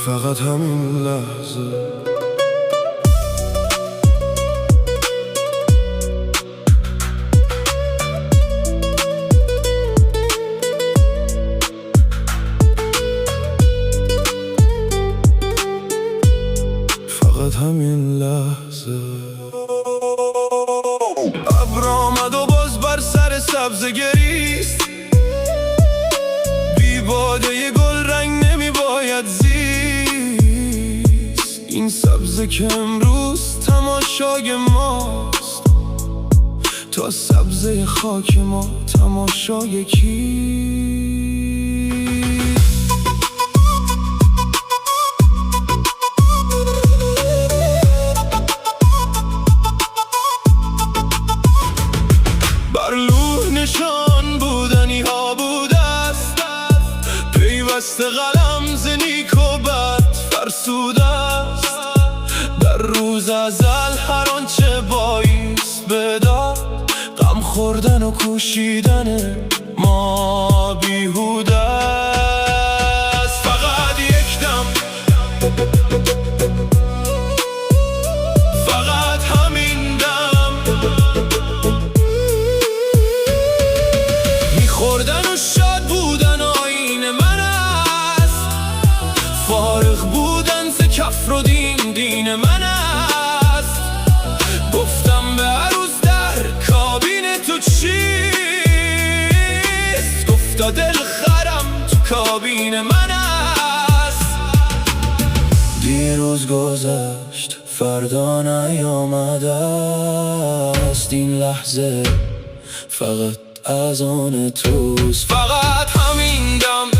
فقط همین لحظه فقط همین لحظه ابر آمد و باز بر سر سبزه گریست، بی باده گل رنگ نمی باید زیست. این سبزه که امروز تماشای ماست، تا سبزه خاک ما تماشای کیست؟ بر لوح نشان بودنی ها بوده است، پیوست قلم ز نیک و بد فرسوده است. در روز ازل هر آنچه بایست بداد، غم خوردن و کوشیدن ما بیهوده است. فقط یک دم، فقط همین دم، میخوردن و شاد بودن آیین من است. فارغ بودن ز کفر و دین دین من است. گفتم به عروس در کابین تو چیست؟ گفتا دل خرم تو کابین من است. دیروز گذشت فردا نیامده است، این لحظه فقط از آن توست. فقط همین دم